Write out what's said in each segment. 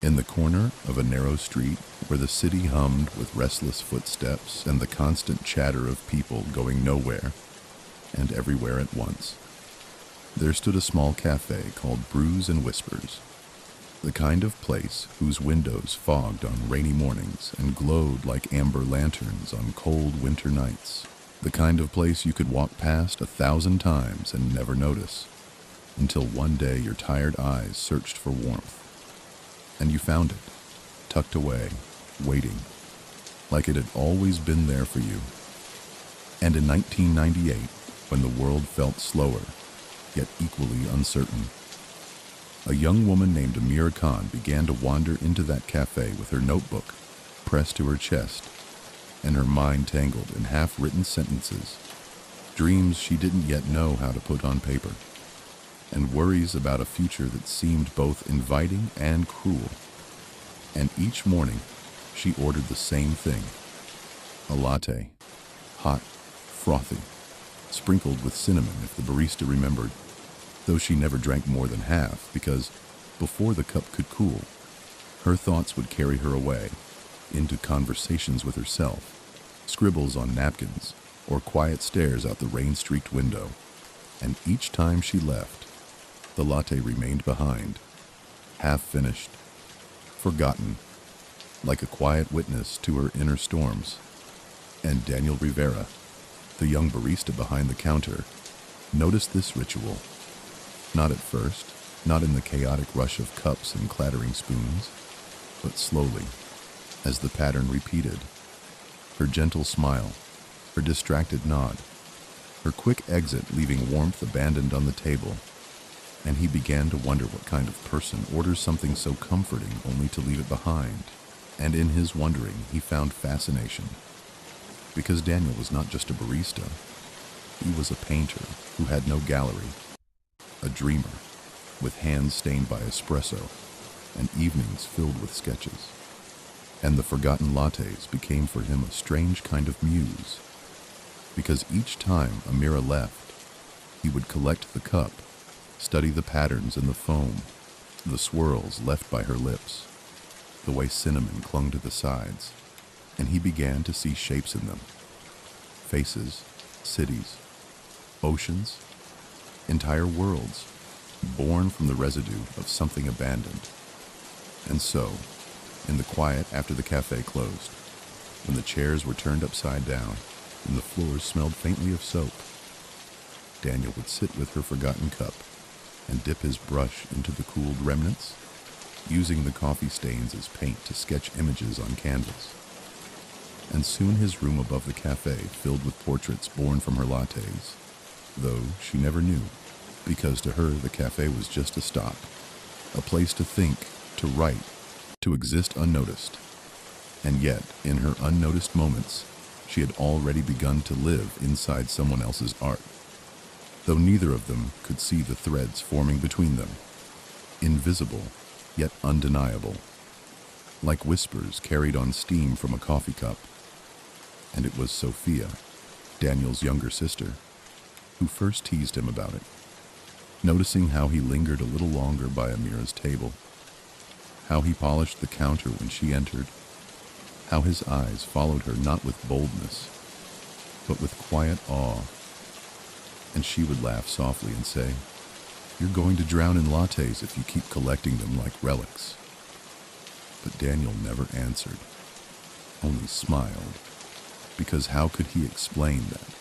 In the corner of a narrow street where the city hummed with restless footsteps and the constant chatter of people going nowhere and everywhere at once, there stood a small cafe called Brews and Whispers, the kind of place whose windows fogged on rainy mornings and glowed like amber lanterns on cold winter nights, the kind of place you could walk past 1,000 times and never notice, until one day your tired eyes searched for warmth. And you found it, tucked away, waiting, like it had always been there for you. And in 1998, when the world felt slower, yet equally uncertain, a young woman named Amira Khan began to wander into that cafe with her notebook pressed to her chest and her mind tangled in half-written sentences, dreams she didn't yet know how to put on paper, and worries about a future that seemed both inviting and cruel. And each morning, she ordered the same thing: a latte, hot, frothy, sprinkled with cinnamon if the barista remembered, though she never drank more than half because, before the cup could cool, her thoughts would carry her away into conversations with herself, scribbles on napkins, or quiet stares out the rain-streaked window. And each time she left, the latte remained behind, half-finished, forgotten, like a quiet witness to her inner storms. And Daniel Rivera, the young barista behind the counter, noticed this ritual. Not at first, not in the chaotic rush of cups and clattering spoons, but slowly, as the pattern repeated. Her gentle smile, her distracted nod, her quick exit leaving warmth abandoned on the table. And he began to wonder what kind of person orders something so comforting only to leave it behind. And in his wondering, he found fascination. Because Daniel was not just a barista, he was a painter who had no gallery, a dreamer with hands stained by espresso and evenings filled with sketches. And the forgotten lattes became for him a strange kind of muse, because each time Amira left, he would collect the cup, study the patterns in the foam, the swirls left by her lips, the way cinnamon clung to the sides, and he began to see shapes in them. Faces, cities, oceans, entire worlds, born from the residue of something abandoned. And so, in the quiet after the cafe closed, when the chairs were turned upside down and the floors smelled faintly of soap, Daniel would sit with her forgotten cup and dip his brush into the cooled remnants, using the coffee stains as paint to sketch images on canvas. And soon his room above the cafe filled with portraits born from her lattes, though she never knew, because to her the cafe was just a stop, a place to think, to write, to exist unnoticed. And yet, in her unnoticed moments, she had already begun to live inside someone else's art, though neither of them could see the threads forming between them, invisible yet undeniable, like whispers carried on steam from a coffee cup. And it was Sophia, Daniel's younger sister, who first teased him about it, noticing how he lingered a little longer by Amira's table, how he polished the counter when she entered, how his eyes followed her not with boldness, but with quiet awe. And she would laugh softly and say, "You're going to drown in lattes if you keep collecting them like relics." But Daniel never answered, only smiled, because how could he explain that?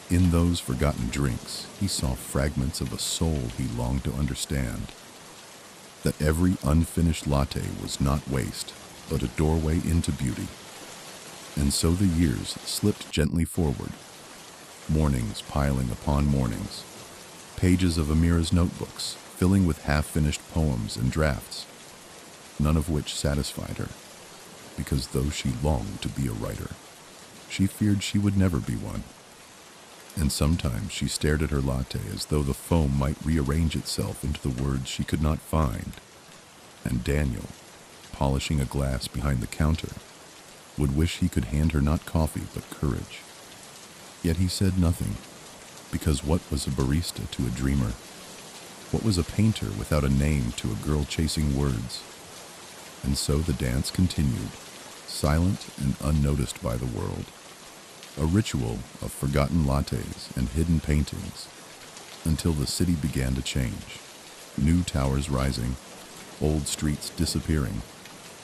In those forgotten drinks, he saw fragments of a soul he longed to understand, that every unfinished latte was not waste, but a doorway into beauty. And so the years slipped gently forward, mornings piling upon mornings, pages of Amira's notebooks filling with half-finished poems and drafts, none of which satisfied her, because though she longed to be a writer, she feared she would never be one. And sometimes she stared at her latte as though the foam might rearrange itself into the words she could not find. And Daniel, polishing a glass behind the counter, would wish he could hand her not coffee but courage. Yet he said nothing, because what was a barista to a dreamer? What was a painter without a name to a girl chasing words? And so the dance continued, silent and unnoticed by the world. A ritual of forgotten lattes and hidden paintings, until the city began to change. New towers rising, old streets disappearing,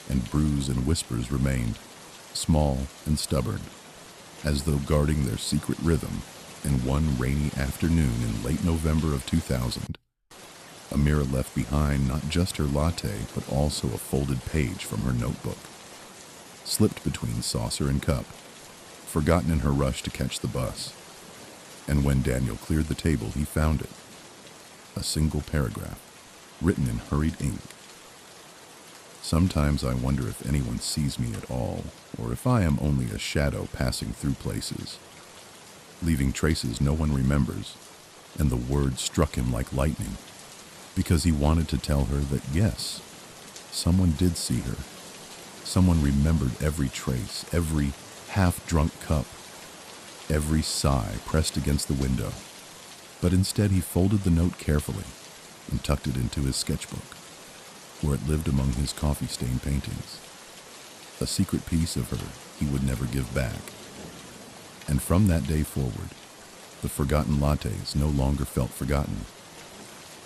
and brews and whispers remained, small and stubborn, as though guarding their secret rhythm. In one rainy afternoon in late November of 2000, Amira left behind not just her latte, but also a folded page from her notebook, slipped between saucer and cup, forgotten in her rush to catch the bus. And when Daniel cleared the table, he found it. A single paragraph, written in hurried ink. Sometimes I wonder if anyone sees me at all, or if I am only a shadow passing through places, leaving traces no one remembers. And the word struck him like lightning, because he wanted to tell her that yes, someone did see her. Someone remembered every trace, every half-drunk cup, every sigh pressed against the window. But instead he folded the note carefully and tucked it into his sketchbook, where it lived among his coffee-stained paintings. A secret piece of her he would never give back. And from that day forward, the forgotten lattes no longer felt forgotten.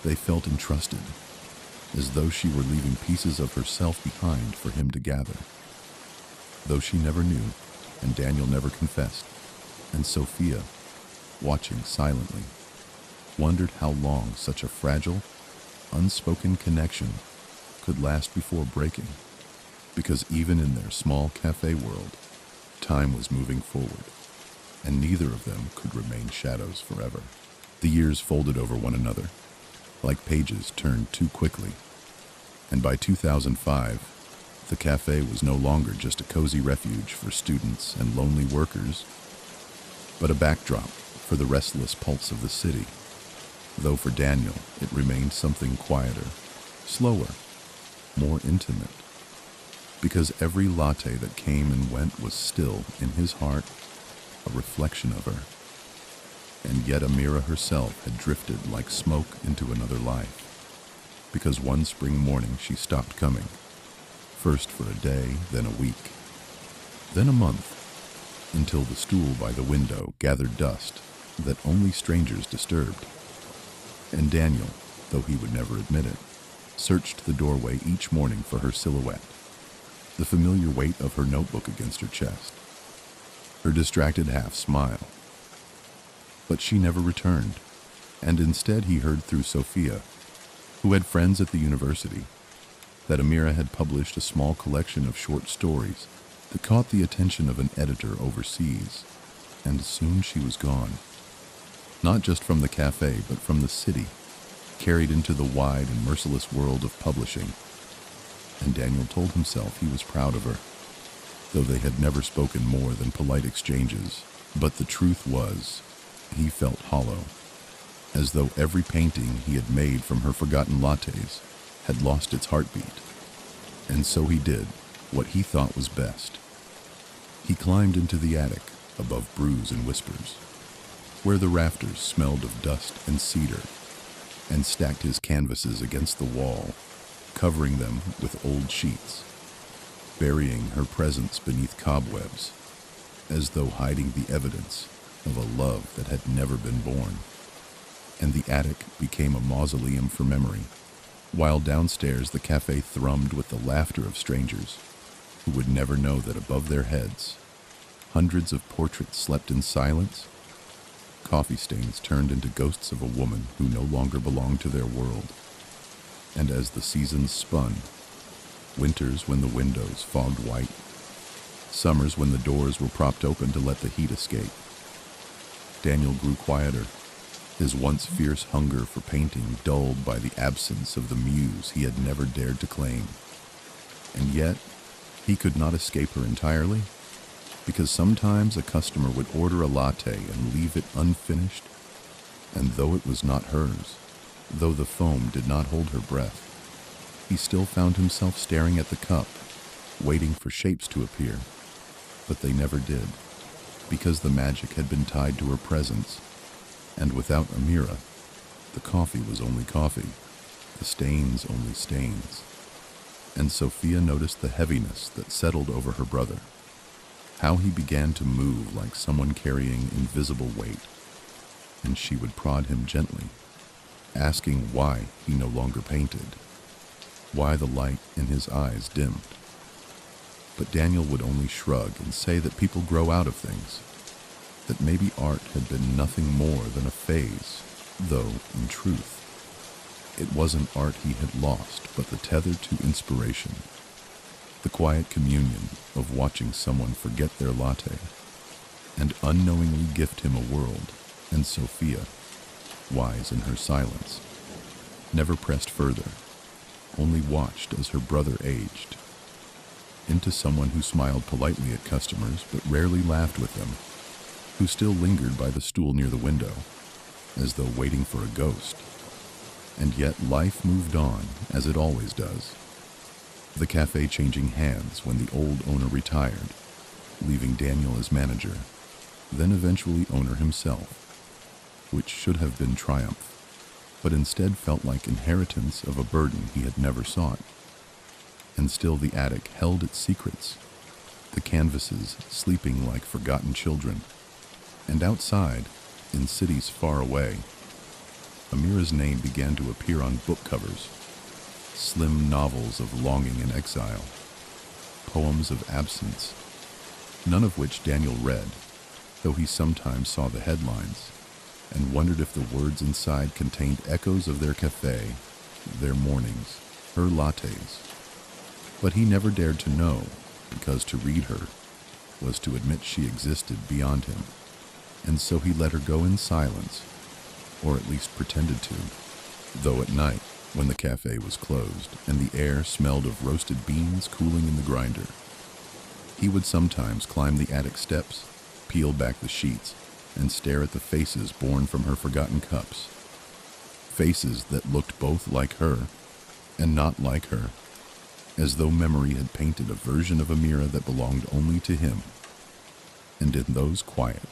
They felt entrusted, as though she were leaving pieces of herself behind for him to gather. Though she never knew, and Daniel never confessed, and Sophia, watching silently, wondered how long such a fragile, unspoken connection could last before breaking, because even in their small cafe world, time was moving forward, and neither of them could remain shadows forever. The years folded over one another, like pages turned too quickly, and by 2005, the cafe was no longer just a cozy refuge for students and lonely workers, but a backdrop for the restless pulse of the city. Though for Daniel, it remained something quieter, slower, more intimate, because every latte that came and went was still, in his heart, a reflection of her. And yet Amira herself had drifted like smoke into another life, because one spring morning she stopped coming, first for a day, then a week, then a month, until the stool by the window gathered dust that only strangers disturbed. And Daniel, though he would never admit it, searched the doorway each morning for her silhouette, the familiar weight of her notebook against her chest, her distracted half-smile. But she never returned, and instead he heard through Sophia, who had friends at the university, that Amira had published a small collection of short stories that caught the attention of an editor overseas, and soon she was gone. Not just from the cafe, but from the city, carried into the wide and merciless world of publishing. And Daniel told himself he was proud of her, though they had never spoken more than polite exchanges. But the truth was, he felt hollow, as though every painting he had made from her forgotten lattes had lost its heartbeat. And so he did what he thought was best. He climbed into the attic above brews and whispers, where the rafters smelled of dust and cedar, and stacked his canvases against the wall, covering them with old sheets, burying her presence beneath cobwebs, as though hiding the evidence of a love that had never been born. And the attic became a mausoleum for memory, while downstairs the cafe thrummed with the laughter of strangers who would never know that above their heads, hundreds of portraits slept in silence. Coffee stains turned into ghosts of a woman who no longer belonged to their world. And as the seasons spun, winters when the windows fogged white, summers when the doors were propped open to let the heat escape, Daniel grew quieter, his once fierce hunger for painting dulled by the absence of the muse he had never dared to claim. And yet, he could not escape her entirely, because sometimes a customer would order a latte and leave it unfinished, and though it was not hers, though the foam did not hold her breath, he still found himself staring at the cup, waiting for shapes to appear. But they never did, because the magic had been tied to her presence, and without Amira, the coffee was only coffee, the stains only stains. and Sophia noticed the heaviness that settled over her brother, how he began to move like someone carrying invisible weight, and she would prod him gently, asking why he no longer painted, why the light in his eyes dimmed. But Daniel would only shrug and say that people grow out of things, that maybe art had been nothing more than a phase, though, in truth, it wasn't art he had lost, but the tether to inspiration, the quiet communion of watching someone forget their latte and unknowingly gift him a world. And Sophia, wise in her silence, never pressed further, only watched as her brother aged into someone who smiled politely at customers but rarely laughed with them, who still lingered by the stool near the window, as though waiting for a ghost. And yet life moved on, as it always does, the cafe changing hands when the old owner retired, leaving Daniel as manager, then eventually owner himself, which should have been triumph, but instead felt like inheritance of a burden he had never sought. And still the attic held its secrets, the canvases sleeping like forgotten children. And outside, in cities far away, Amira's name began to appear on book covers, slim novels of longing and exile, poems of absence, none of which Daniel read, though he sometimes saw the headlines and wondered if the words inside contained echoes of their cafe, their mornings, her lattes. But he never dared to know, because to read her was to admit she existed beyond him, and so he let her go in silence, or at least pretended to, though at night, when the cafe was closed and the air smelled of roasted beans cooling in the grinder, he would sometimes climb the attic steps, peel back the sheets, and stare at the faces born from her forgotten cups. Faces that looked both like her and not like her, as though memory had painted a version of Amira that belonged only to him. And in those quiet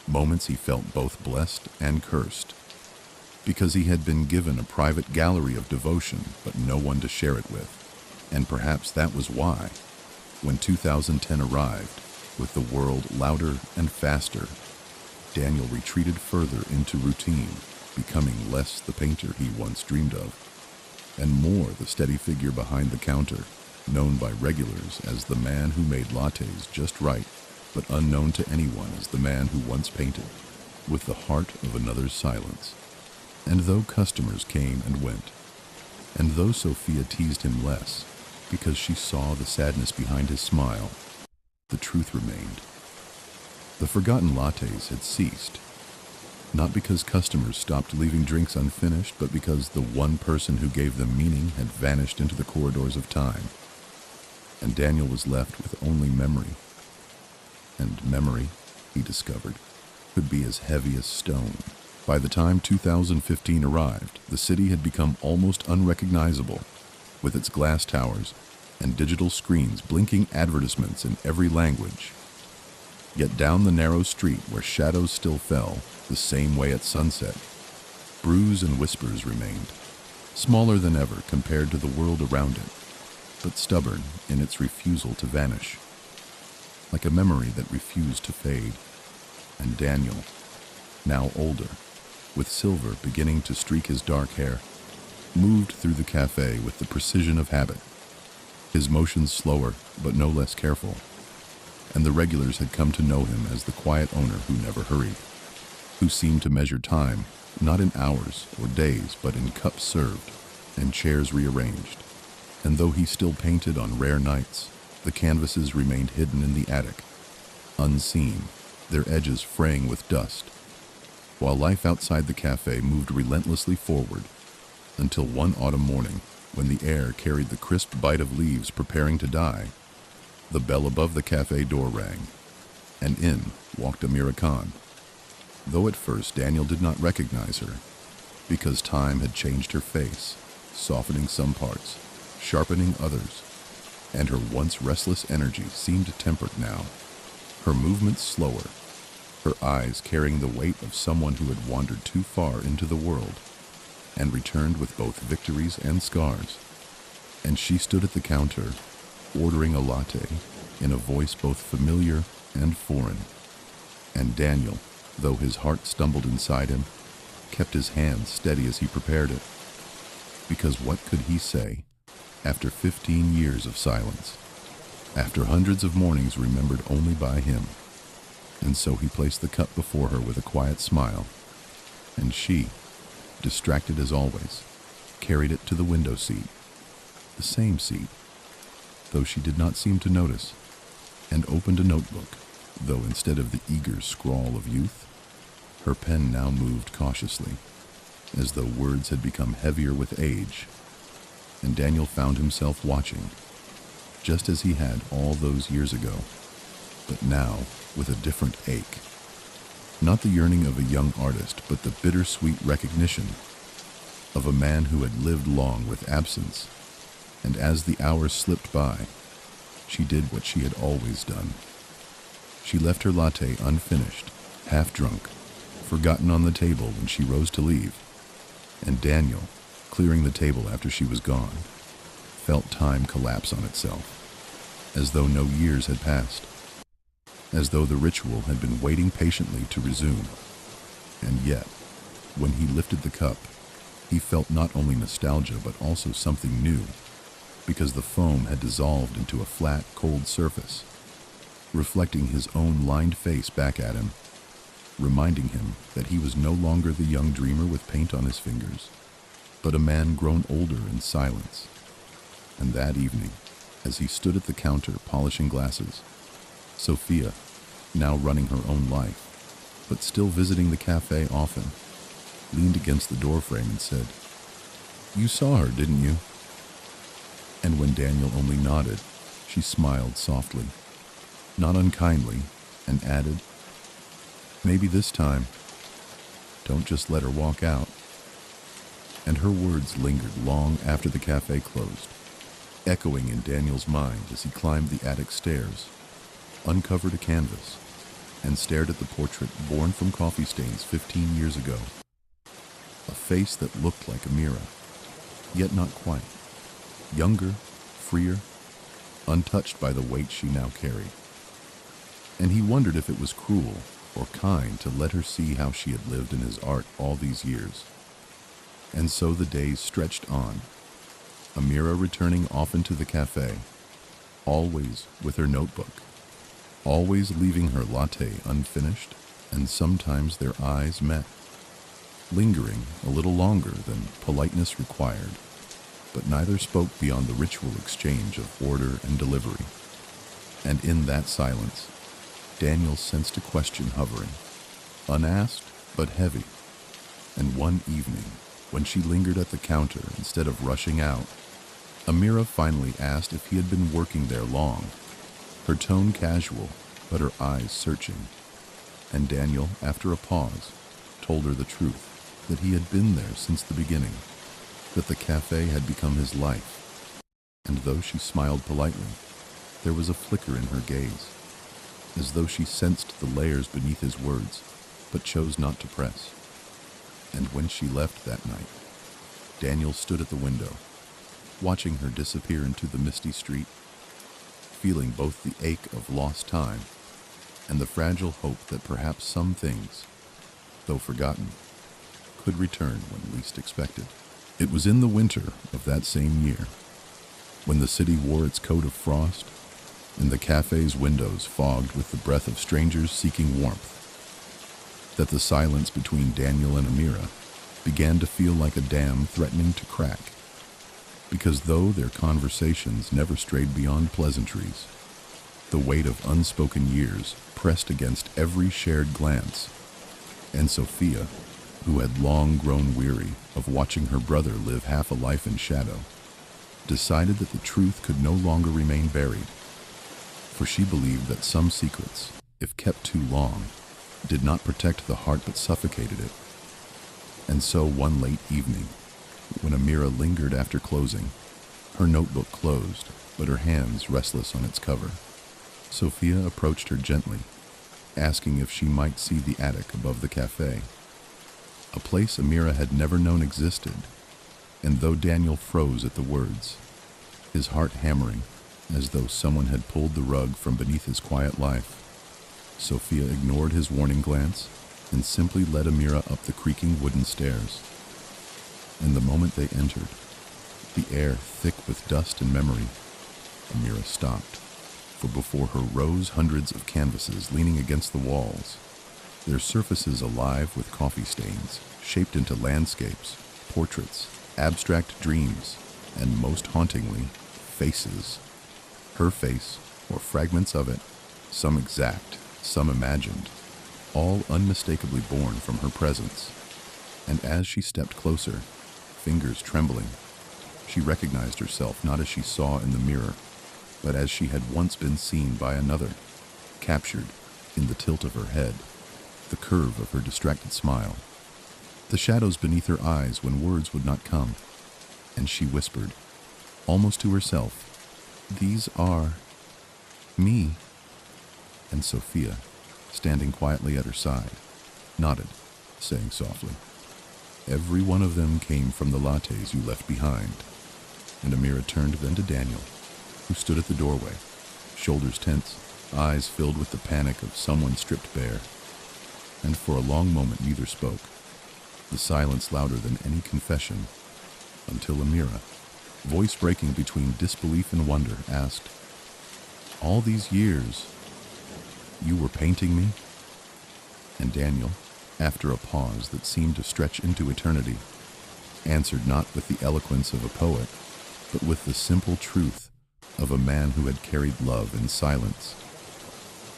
moments he felt both blessed and cursed, because he had been given a private gallery of devotion but no one to share it with. And perhaps that was why, when 2010 arrived, with the world louder and faster, Daniel retreated further into routine, becoming less the painter he once dreamed of, and more the steady figure behind the counter, known by regulars as the man who made lattes just right, but unknown to anyone as the man who once painted, with the heart of another's silence. And though customers came and went, and though Sophia teased him less, because she saw the sadness behind his smile, the truth remained. The forgotten lattes had ceased, not because customers stopped leaving drinks unfinished, but because the one person who gave them meaning had vanished into the corridors of time, and Daniel was left with only memory. And memory, he discovered, could be as heavy as stone. By the time 2015 arrived, the city had become almost unrecognizable, with its glass towers and digital screens blinking advertisements in every language. Yet down the narrow street where shadows still fell, the same way at sunset, brews and whispers remained, smaller than ever compared to the world around it, but stubborn in its refusal to vanish, like a memory that refused to fade. And Daniel, now older, with silver beginning to streak his dark hair, moved through the cafe with the precision of habit, his motions slower but no less careful, and the regulars had come to know him as the quiet owner who never hurried, who seemed to measure time not in hours or days but in cups served and chairs rearranged. And though he still painted on rare nights, the canvases remained hidden in the attic, unseen, their edges fraying with dust, while life outside the cafe moved relentlessly forward, until one autumn morning, when the air carried the crisp bite of leaves preparing to die, the bell above the cafe door rang, and in walked Amira Khan, though at first Daniel did not recognize her, because time had changed her face, softening some parts, sharpening others, and her once restless energy seemed tempered now, her movements slower, her eyes carrying the weight of someone who had wandered too far into the world and returned with both victories and scars. and she stood at the counter, ordering a latte in a voice both familiar and foreign. And Daniel, though his heart stumbled inside him, kept his hands steady as he prepared it. Because what could he say after 15 years of silence, after hundreds of mornings remembered only by him? And so he placed the cup before her with a quiet smile, and she, distracted as always, carried it to the window seat, the same seat, though she did not seem to notice, and opened a notebook, though instead of the eager scrawl of youth, her pen now moved cautiously, as though words had become heavier with age, and Daniel found himself watching, just as he had all those years ago, but now with a different ache. Not the yearning of a young artist, but the bittersweet recognition of a man who had lived long with absence, and as the hours slipped by, she did what she had always done. She left her latte unfinished, half drunk, forgotten on the table when she rose to leave, and Daniel, clearing the table after she was gone, felt time collapse on itself, as though no years had passed, as though the ritual had been waiting patiently to resume. And yet, when he lifted the cup, he felt not only nostalgia but also something new, because the foam had dissolved into a flat, cold surface, reflecting his own lined face back at him, reminding him that he was no longer the young dreamer with paint on his fingers, but a man grown older in silence. And that evening, as he stood at the counter polishing glasses, Sophia, now running her own life, but still visiting the cafe often, leaned against the doorframe and said, "You saw her, didn't you?" And when Daniel only nodded, she smiled softly, not unkindly, and added, "Maybe this time. Don't just let her walk out." And her words lingered long after the cafe closed, echoing in Daniel's mind as he climbed the attic stairs, uncovered a canvas, and stared at the portrait born from coffee stains 15 years ago. A face that looked like Amira, yet not quite. Younger, freer, untouched by the weight she now carried. And he wondered if it was cruel or kind to let her see how she had lived in his art all these years. And so the days stretched on, Amira returning often to the cafe, always with her notebook, always leaving her latte unfinished, and sometimes their eyes met, lingering a little longer than politeness required, but neither spoke beyond the ritual exchange of order and delivery. And in that silence, Daniel sensed a question hovering, unasked but heavy. And one evening, when she lingered at the counter instead of rushing out, Amira finally asked if he had been working there long, her tone casual, but her eyes searching. And Daniel, after a pause, told her the truth, that he had been there since the beginning, that the cafe had become his life. And though she smiled politely, there was a flicker in her gaze, as though she sensed the layers beneath his words, but chose not to press. And when she left that night, Daniel stood at the window, watching her disappear into the misty street, feeling both the ache of lost time and the fragile hope that perhaps some things, though forgotten, could return when least expected. It was in the winter of that same year, when the city wore its coat of frost, and the cafe's windows fogged with the breath of strangers seeking warmth, that the silence between Daniel and Amira began to feel like a dam threatening to crack. Because though their conversations never strayed beyond pleasantries, the weight of unspoken years pressed against every shared glance, and Sophia, who had long grown weary of watching her brother live half a life in shadow, decided that the truth could no longer remain buried, for she believed that some secrets, if kept too long, did not protect the heart but suffocated it. And so one late evening, when Amira lingered after closing, her notebook closed, but her hands restless on its cover, Sophia approached her gently, asking if she might see the attic above the cafe, a place Amira had never known existed. And though Daniel froze at the words, his heart hammering as though someone had pulled the rug from beneath his quiet life. Sophia ignored his warning glance and simply led Amira up the creaking wooden stairs. And the moment they entered, the air thick with dust and memory, Amira stopped, for before her rose hundreds of canvases leaning against the walls, their surfaces alive with coffee stains, shaped into landscapes, portraits, abstract dreams, and most hauntingly, faces. Her face, or fragments of it, some exact, some imagined, all unmistakably born from her presence. And as she stepped closer, fingers trembling, she recognized herself not as she saw in the mirror, but as she had once been seen by another, captured in the tilt of her head, the curve of her distracted smile, the shadows beneath her eyes when words would not come, and she whispered, almost to herself, "These are me." And Sophia, standing quietly at her side, nodded, saying softly, "Every one of them came from the lattes you left behind." And Amira turned then to Daniel, who stood at the doorway, shoulders tense, eyes filled with the panic of someone stripped bare. And for a long moment neither spoke, the silence louder than any confession, until Amira, voice breaking between disbelief and wonder, asked, "All these years, you were painting me?" And Daniel, after a pause that seemed to stretch into eternity, answered not with the eloquence of a poet, but with the simple truth of a man who had carried love in silence.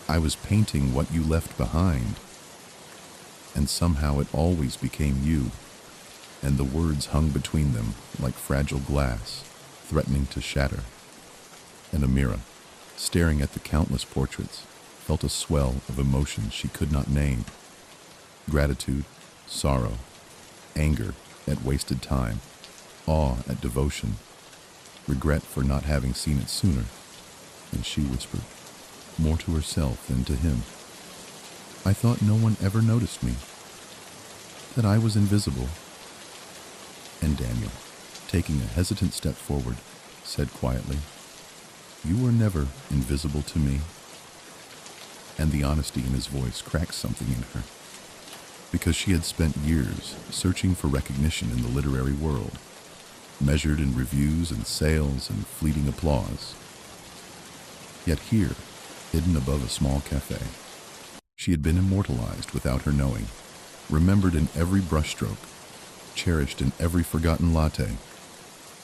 "I was painting what you left behind, and somehow it always became you," and the words hung between them like fragile glass, threatening to shatter. And Amira, staring at the countless portraits, felt a swell of emotions she could not name. Gratitude, sorrow, anger at wasted time, awe at devotion, regret for not having seen it sooner. And she whispered, more to herself than to him, "I thought no one ever noticed me, that I was invisible." And Daniel, taking a hesitant step forward, said quietly, "You were never invisible to me." And the honesty in his voice cracked something in her, because she had spent years searching for recognition in the literary world, measured in reviews and sales and fleeting applause. Yet here, hidden above a small cafe, she had been immortalized without her knowing, remembered in every brushstroke, cherished in every forgotten latte,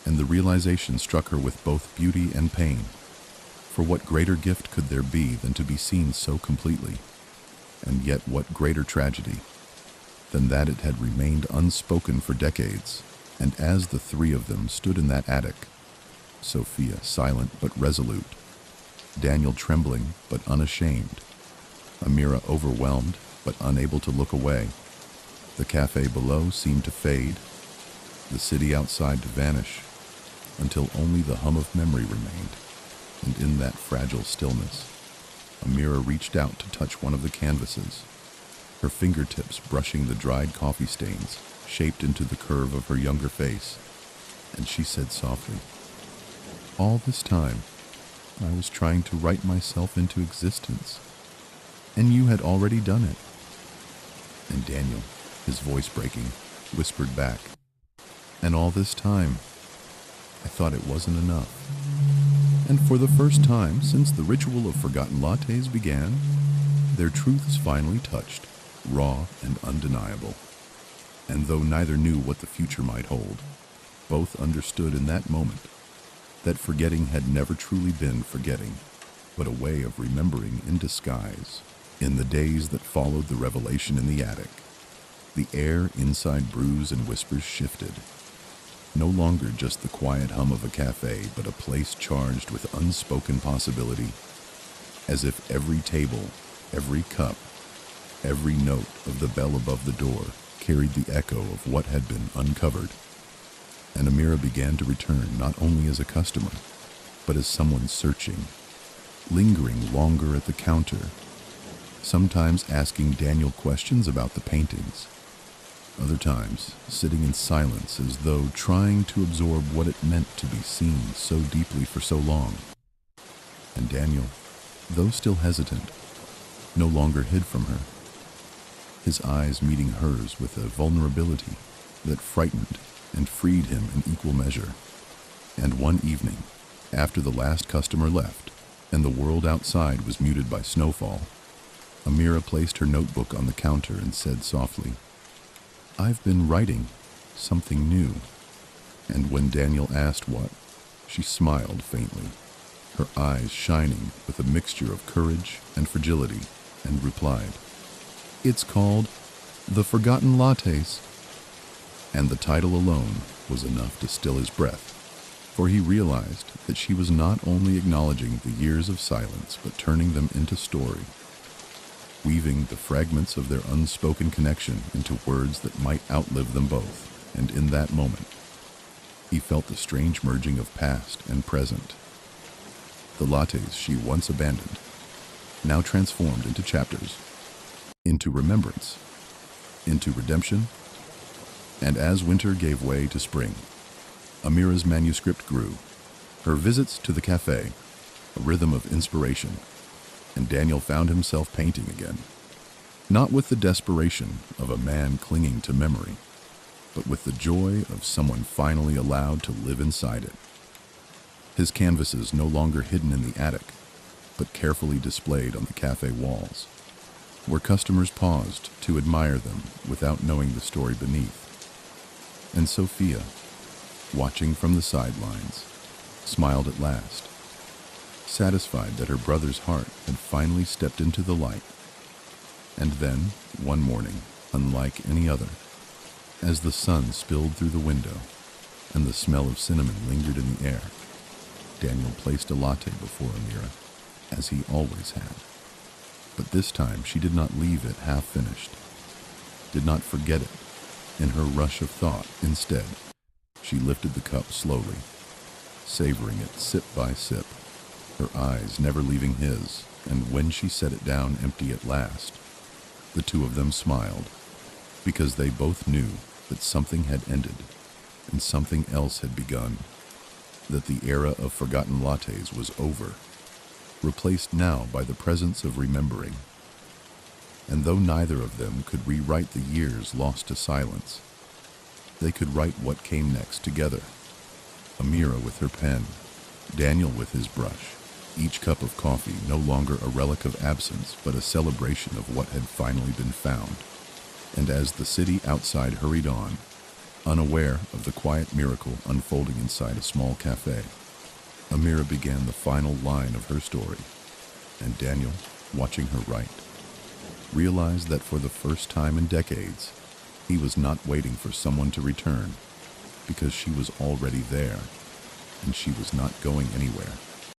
and the realization struck her with both beauty and pain. For what greater gift could there be than to be seen so completely? And yet what greater tragedy than that it had remained unspoken for decades? And as the three of them stood in that attic, Sophia silent but resolute, Daniel trembling but unashamed, Amira overwhelmed but unable to look away, the cafe below seemed to fade, the city outside to vanish, until only the hum of memory remained. And in that fragile stillness, Amira reached out to touch one of the canvases, her fingertips brushing the dried coffee stains shaped into the curve of her younger face, and she said softly, "All this time, I was trying to write myself into existence, and you had already done it." And Daniel, his voice breaking, whispered back, "And all this time, I thought it wasn't enough." And for the first time since the ritual of forgotten lattes began, their truths finally touched, raw and undeniable. And though neither knew what the future might hold, both understood in that moment that forgetting had never truly been forgetting, but a way of remembering in disguise. In the days that followed the revelation in the attic, the air inside brews and whispers shifted. No longer just the quiet hum of a cafe, but a place charged with unspoken possibility, as if every table, every cup, every note of the bell above the door carried the echo of what had been uncovered. And Amira began to return not only as a customer, but as someone searching, lingering longer at the counter, sometimes asking Daniel questions about the paintings, other times sitting in silence as though trying to absorb what it meant to be seen so deeply for so long. And Daniel, though still hesitant, no longer hid from her, his eyes meeting hers with a vulnerability that frightened and freed him in equal measure. And one evening, after the last customer left and the world outside was muted by snowfall, Amira placed her notebook on the counter and said softly, "I've been writing something new." And when Daniel asked what, she smiled faintly, her eyes shining with a mixture of courage and fragility, and replied, "It's called The Forgotten Lattes." And the title alone was enough to still his breath, for he realized that she was not only acknowledging the years of silence, but turning them into story, weaving the fragments of their unspoken connection into words that might outlive them both. And in that moment, he felt the strange merging of past and present. The lattes she once abandoned, now transformed into chapters, into remembrance, into redemption. And as winter gave way to spring, Amira's manuscript grew, her visits to the cafe a rhythm of inspiration, and Daniel found himself painting again, not with the desperation of a man clinging to memory, but with the joy of someone finally allowed to live inside it. His canvases no longer hidden in the attic, but carefully displayed on the cafe walls, where customers paused to admire them without knowing the story beneath. And Sophia, watching from the sidelines, smiled at last, satisfied that her brother's heart had finally stepped into the light. And then, one morning, unlike any other, as the sun spilled through the window and the smell of cinnamon lingered in the air, Daniel placed a latte before Amira, as he always had. But this time she did not leave it half-finished, did not forget it in her rush of thought. Instead, she lifted the cup slowly, savoring it sip by sip, her eyes never leaving his, and when she set it down empty at last, the two of them smiled, because they both knew that something had ended and something else had begun, that the era of forgotten lattes was over, replaced now by the presence of remembering. And though neither of them could rewrite the years lost to silence, they could write what came next together. Amira with her pen, Daniel with his brush, each cup of coffee no longer a relic of absence, but a celebration of what had finally been found. And as the city outside hurried on, unaware of the quiet miracle unfolding inside a small cafe, Amira began the final line of her story, and Daniel, watching her write, realized that for the first time in decades, he was not waiting for someone to return, because she was already there, and she was not going anywhere.